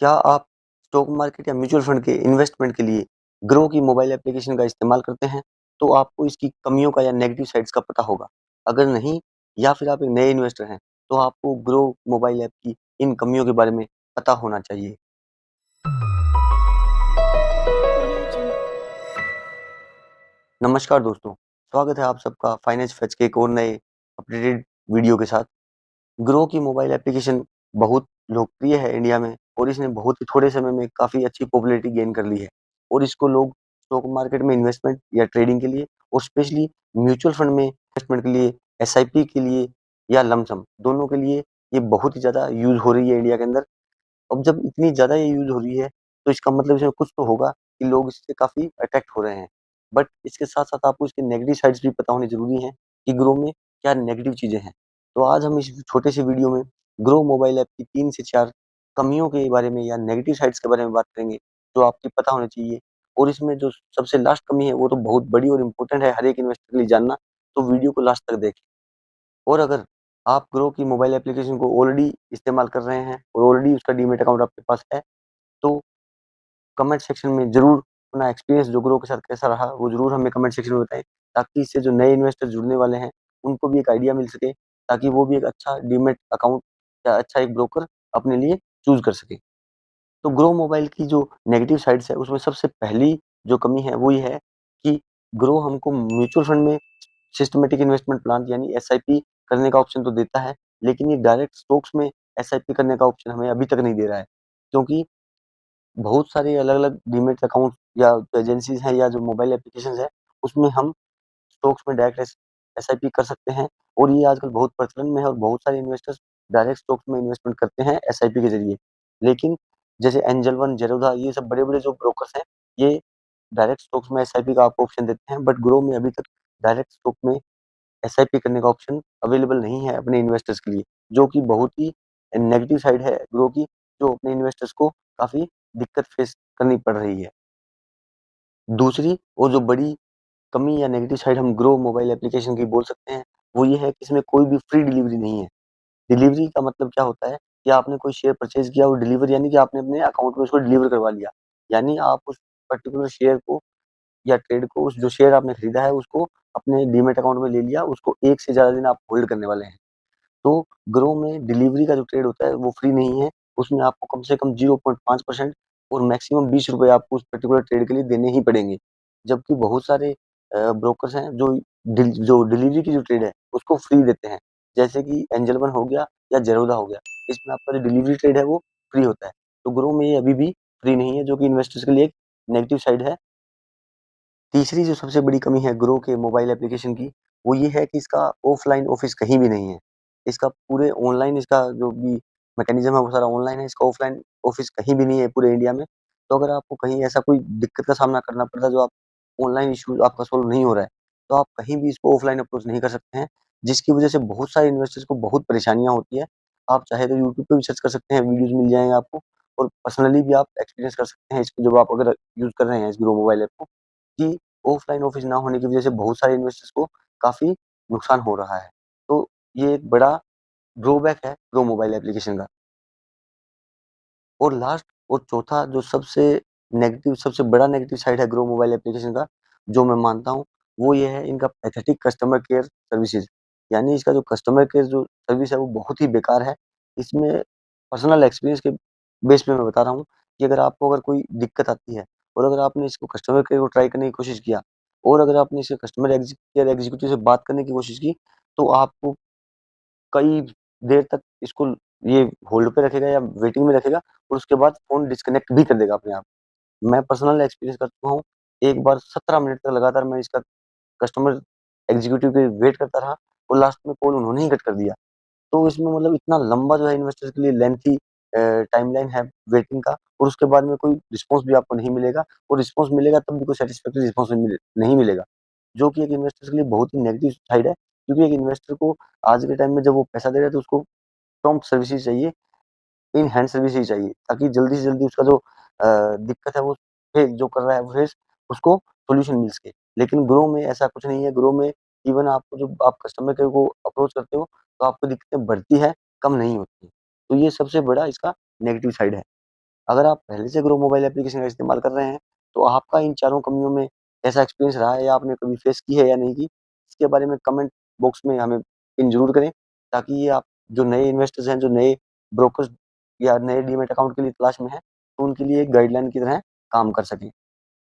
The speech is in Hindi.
क्या आप स्टॉक मार्केट या म्यूचुअल फंड के इन्वेस्टमेंट के लिए ग्रो की मोबाइल एप्लीकेशन का इस्तेमाल करते हैं? तो आपको इसकी कमियों का या नेगेटिव साइड्स का पता होगा। अगर नहीं या फिर आप एक नए इन्वेस्टर हैं, तो आपको ग्रो मोबाइल ऐप की इन कमियों के बारे में पता होना चाहिए। Audio jump. नमस्कार दोस्तों, स्वागत है आप सबका फाइनेंस फैक्ट्स के एक और नए अपडेटेड वीडियो के साथ। ग्रो की मोबाइल एप्लीकेशन बहुत लोकप्रिय है इंडिया में और इसने बहुत ही थोड़े समय में काफ़ी अच्छी पॉपुलैरिटी गेन कर ली है और इसको लोग स्टॉक मार्केट में इन्वेस्टमेंट या ट्रेडिंग के लिए और स्पेशली म्यूचुअल फंड में इन्वेस्टमेंट के लिए, एसआईपी के लिए या लमसम दोनों के लिए ये बहुत ही ज़्यादा यूज़ हो रही है इंडिया के अंदर। अब जब इतनी ज़्यादा ये यूज़ हो रही है, तो इसका मतलब इसमें कुछ तो होगा कि लोग इससे काफ़ी अट्रैक्ट हो रहे हैं। बट इसके साथ-साथ आपको इसके नेगेटिव साइड्स भी पता होने ज़रूरी हैं कि ग्रो में क्या नेगेटिव चीज़ें हैं। तो आज हम इस छोटे से वीडियो में ग्रो मोबाइल ऐप की 3 से 4 कमियों के बारे में या नेगेटिव साइड्स के बारे में बात करेंगे, जो आपको पता होना चाहिए। और इसमें जो सबसे लास्ट कमी है, वो तो बहुत बड़ी और इम्पोर्टेंट है हर एक इन्वेस्टर के लिए जानना, तो वीडियो को लास्ट तक देखें। और अगर आप ग्रो की मोबाइल एप्लीकेशन को ऑलरेडी इस्तेमाल कर रहे हैं और ऑलरेडी उसका डीमैट अकाउंट आपके पास है, तो कमेंट सेक्शन में ज़रूर अपना एक्सपीरियंस जो ग्रो के साथ कैसा रहा, वो ज़रूर हमें कमेंट सेक्शन में बताएँ, ताकि इससे जो नए इन्वेस्टर जुड़ने वाले हैं, उनको भी एक आइडिया मिल सके, ताकि वो भी एक अच्छा डीमैट अकाउंट या अच्छा एक ब्रोकर अपने लिए चूज़ कर सकें। तो ग्रो मोबाइल की जो नेगेटिव साइड्स है, उसमें सबसे पहली जो कमी है, वो ये है कि ग्रो हमको म्यूचुअल फंड में सिस्टमैटिक इन्वेस्टमेंट प्लान यानी एसआईपी करने का ऑप्शन तो देता है, लेकिन ये डायरेक्ट स्टॉक्स में एसआईपी करने का ऑप्शन हमें अभी तक नहीं दे रहा है। क्योंकि बहुत सारे अलग-अलग डीमैट अकाउंट या एजेंसीज़ हैं या जो मोबाइल एप्लीकेशंस हैं, उसमें हम स्टॉक्स में डायरेक्ट एसआईपी कर सकते हैं और ये आजकल बहुत प्रचलन में है और बहुत सारे इन्वेस्टर्स डायरेक्ट स्टॉक्स में इन्वेस्टमेंट करते हैं एसआईपी के ज़रिए। लेकिन जैसे एंजल वन, ज़ेरोधा ये सब बड़े-बड़े जो ब्रोकर्स हैं, ये डायरेक्ट स्टॉक्स में एसआईपी का आपको ऑप्शन देते हैं, बट ग्रो में अभी तक डायरेक्ट स्टॉक में एसआईपी करने का ऑप्शन अवेलेबल नहीं है अपने इन्वेस्टर्स के लिए, जो कि बहुत ही नेगेटिव साइड है ग्रो की, जो अपने इन्वेस्टर्स को काफ़ी दिक्कत फेस करनी पड़ रही है। दूसरी और जो बड़ी कमी या नेगेटिव साइड हम ग्रो मोबाइल एप्लीकेशन की बोल सकते हैं, वो ये है कि इसमें कोई भी फ्री डिलीवरी नहीं है। डिलीवरी का मतलब क्या होता है कि आपने कोई शेयर परचेज़ किया और डिलीवर यानी कि आपने अपने अकाउंट में उसको डिलीवर करवा लिया। यानी आप उस पर्टिकुलर शेयर को या ट्रेड को उस जो शेयर आपने खरीदा है उसको अपने डीमैट अकाउंट में ले लिया, उसको 1 से ज़्यादा दिन आप होल्ड करने वाले हैं। तो ग्रो में डिलीवरी का जो ट्रेड होता है वो फ्री नहीं है, उसमें आपको कम से कम 0.5% और मैक्सिमम ₹20 आपको उस पर्टिकुलर ट्रेड के लिए देने ही पड़ेंगे। जबकि बहुत सारे ब्रोकर्स हैं जो डिलीवरी की जो ट्रेड है उसको फ्री देते हैं। जैसे कि एंजल वन हो गया या ज़ेरोधा हो गया, इसमें आपका जो डिलीवरी ट्रेड है वो फ्री होता है। तो ग्रो में ये अभी भी फ्री नहीं है, जो कि इन्वेस्टर्स के लिए एक नेगेटिव साइड है। तीसरी जो सबसे बड़ी कमी है ग्रो के मोबाइल एप्लीकेशन की, वो ये है कि इसका ऑफ़लाइन ऑफ़िस कहीं भी नहीं है। इसका पूरे ऑनलाइन इसका जो भी मैकेनिज़्म है वो सारा ऑनलाइन है, इसका ऑफ़लाइन ऑफ़िस कहीं भी नहीं है पूरे इंडिया में। तो अगर आपको कहीं ऐसा कोई दिक्कत का सामना करना पड़ता है जो आप ऑनलाइन इश्यू आपका सॉल्व नहीं हो रहा है, तो आप कहीं भी इसको ऑफ़लाइन अप्रोच नहीं कर सकते हैं, जिसकी वज़ह से बहुत सारे इन्वेस्टर्स को बहुत परेशानियाँ होती है। आप चाहे तो यूट्यूब पे भी सर्च कर सकते हैं, वीडियोज़ मिल जाएँगे आपको और पर्सनली भी आप एक्सपीरियंस कर सकते हैं इसको जब आप अगर यूज़ कर रहे हैं इस ग्रो मोबाइल ऐप को। कि ऑफ़लाइन ऑफ़िस ना होने की वज़ह से बहुत सारे इन्वेस्टर्स को काफ़ी नुकसान हो रहा है। तो ये एक बड़ा ड्रॉबैक है ग्रो मोबाइल एप्लीकेशन का। और लास्ट और चौथा जो सबसे बड़ा नेगेटिव साइड है ग्रो मोबाइल एप्लीकेशन का, जो मैं मानता हूँ, वो ये है इनका पैथेटिक कस्टमर केयर सर्विसेज़। यानी इसका जो कस्टमर केयर जो सर्विस है वो बहुत ही बेकार है। इसमें पर्सनल एक्सपीरियंस के बेस पे मैं बता रहा हूँ कि अगर आपको अगर कोई दिक्कत आती है और अगर आपने इसको कस्टमर केयर को ट्राई करने की कोशिश किया और अगर आपने इसे कस्टमर केयर एग्ज़ीक्यूटिव से बात करने की कोशिश की, तो आपको कई देर तक इसको ये होल्ड पे रखेगा या वेटिंग में रखेगा और उसके बाद फ़ोन डिस्कनेक्ट भी कर देगा अपने आप। मैं पर्सनल एक्सपीरियंस कर चुका हूँ। एक बार 17 मिनट तक लगातार मैं इसका कस्टमर एग्ज़ीक्यूटिव की वेट करता रहा और लास्ट में कॉल उन्होंने ही कट कर दिया। तो इसमें मतलब इतना लंबा जो है इन्वेस्टर के लिए लेंथी टाइमलाइन है वेटिंग का और उसके बाद में कोई रिस्पॉन्स भी आपको नहीं मिलेगा और रिस्पॉन्स मिलेगा तब भी कोई सैटिस्फैक्टरी रिस्पॉन्स नहीं मिलेगा। जो कि एक इन्वेस्टर के लिए बहुत ही नेगेटिव साइड है, क्योंकि एक इन्वेस्टर को आज के टाइम में जब वो पैसा दे रहा है तो उसको प्रॉम्प्ट सर्विसेज़ चाहिए, इन हैंड सर्विस ही चाहिए, ताकि जल्दी से जल्दी उसका जो दिक्कत है वो फेस जो कर रहा है वो फेस उसको सॉल्यूशन मिल सके। लेकिन ग्रो में ऐसा कुछ नहीं है, ग्रो में इवन आपको जब आप कस्टमर केयर को अप्रोच करते हो, तो आपको दिक्कतें बढ़ती है, कम नहीं होती। तो ये सबसे बड़ा इसका नेगेटिव साइड है। अगर आप पहले से ग्रो मोबाइल एप्लीकेशन का इस्तेमाल कर रहे हैं, तो आपका इन चारों कमियों में कैसा एक्सपीरियंस रहा है या आपने कभी फेस की है या नहीं की? इसके बारे में कमेंट बॉक्स में हमें पिन ज़रूर करें, ताकि ये आप जो नए इन्वेस्टर्स हैं, जो नए ब्रोकर्स या नए डीमैट अकाउंट के लिए तलाश में हैं, तो उनके लिए एक गाइडलाइन की तरह काम कर सकें।